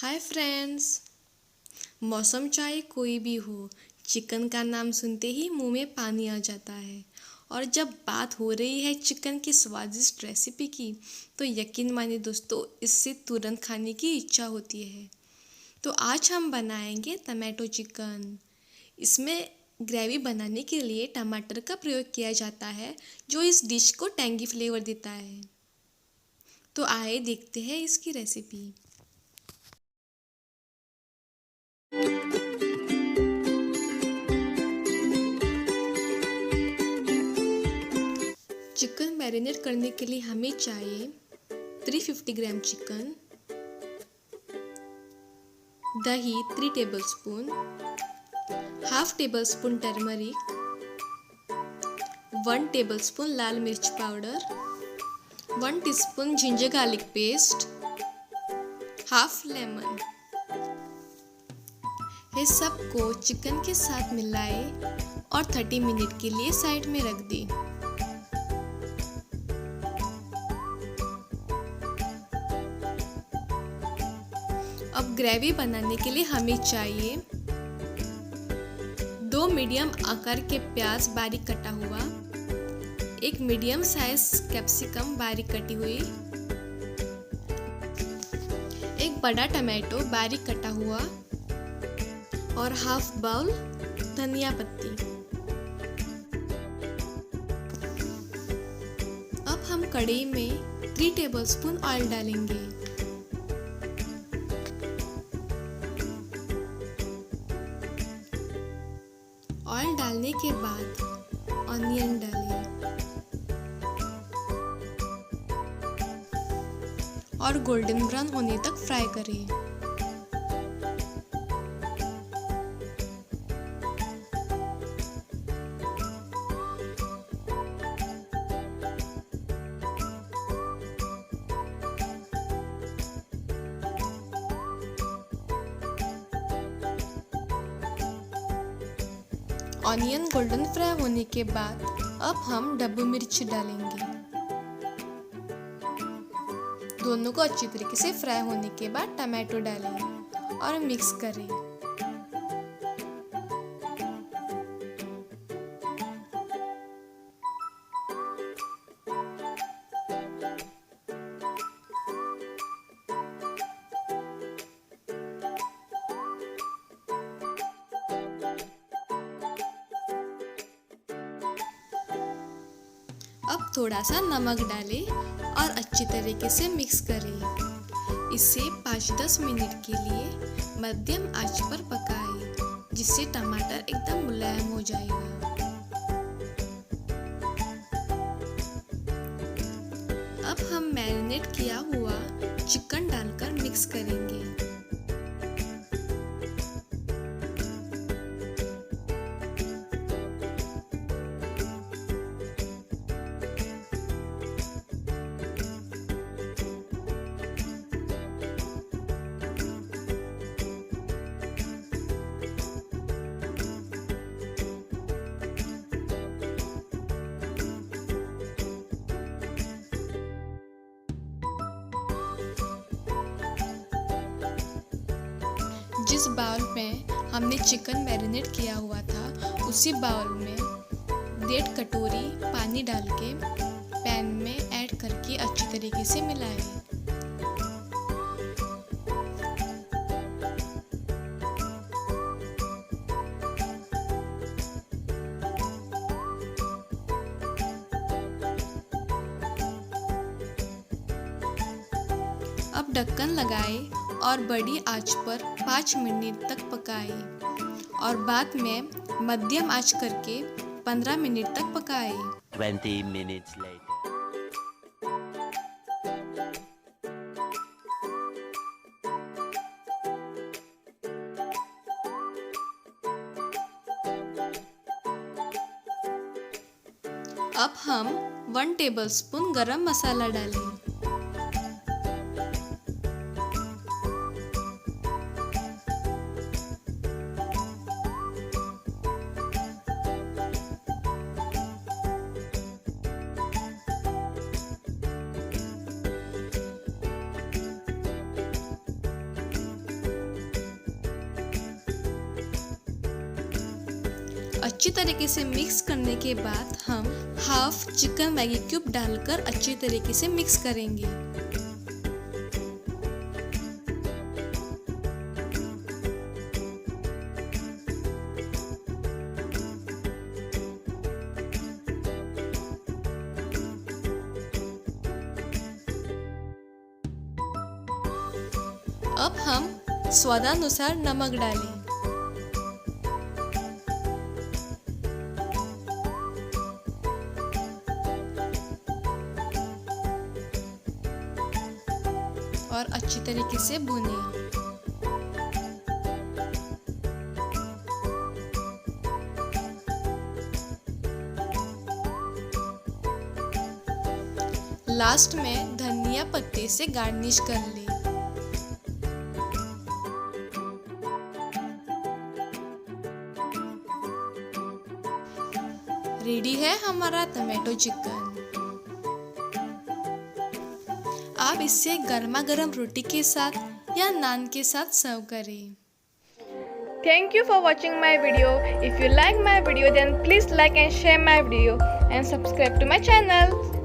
Hi friends. मौसम चाहे कोई भी हो, चिकन का नाम सुनते ही मुंह में पानी आ जाता है। और जब बात हो रही है चिकन की स्वादिष्ट रेसिपी की, तो यकीन मानिए दोस्तों, इससे तुरंत खाने की इच्छा होती है। तो आज हम बनाएंगे टमाटो चिकन। इसमें ग्रेवी बनाने के लिए टमाटर का प्रयोग किया जाता है, जो इस डिश को टैंगी फ्लेवर देता है। तो आइए देखते हैं इसकी रेसिपी। चिकन मैरिनेट करने के लिए हमें चाहिए 350 ग्राम चिकन, दही 3 tablespoon, half tablespoon turmeric, 1 tablespoon लाल मिर्च powder, 1 teaspoon ginger garlic paste, half lemon. ये सब को चिकन के साथ मिलाए और 30 मिनट के लिए साइड में रख दें। अब ग्रेवी बनाने के लिए हमें चाहिए 2 मीडियम आकार के प्याज बारीक कटा हुआ, 1 मीडियम साइज कैप्सिकम बारीक कटी हुई, 1 बड़ा टमाटो बारीक कटा हुआ और हाफ बाउल धनिया पत्ती। अब हम कढ़ाई में 3 टेबलस्पून ऑयल डालेंगे। ऑयल डालने के बाद ऑनियन डालें और गोल्डन ब्राउन होने तक फ्राई करें। ऑनियन गोल्डन फ्राई होने के बाद अब हम डब्बू मिर्च डालेंगे। दोनों को अच्छी तरीके से फ्राई होने के बाद टमाटो डालें और मिक्स करें। अब थोड़ा सा नमक डालें और अच्छी तरीके से मिक्स करें। इसे 5-10 मिनट के लिए मध्यम आंच पर पकाएं, जिससे टमाटर एकदम मुलायम हो जाएगा। अब हम मैरिनेट किया हुआ चिकन डालकर मिक्स करेंगे। जिस बाउल में हमने चिकन मैरिनेट किया हुआ था, उसी बाउल में 1.5 कटोरी पानी डाल के पैन में ऐड करके अच्छी तरीके से मिलाएं। अब ढक्कन लगाएं और बड़ी आंच पर 5 मिनट तक पकाएं और बाद में मध्यम आंच करके 15 मिनट तक पकाएं। 20 minutes later. अब हम 1 टेबलस्पून गरम मसाला डालें। अच्छी तरीके से मिक्स करने के बाद हम हाफ चिकन मैगी क्यूब डालकर अच्छी तरीके से मिक्स करेंगे। अब हम स्वादानुसार नमक डालें। और अच्छी तरीके से भुनें। लास्ट में धनिया पत्ते से गार्निश कर लें। रेडी है हमारा टमाटो चिकन। आप इसे गर्मा गर्म रोटी के साथ या नान के साथ सर्व करें। Thank you for watching my video. If you like my video then please like and share my video and subscribe to my channel.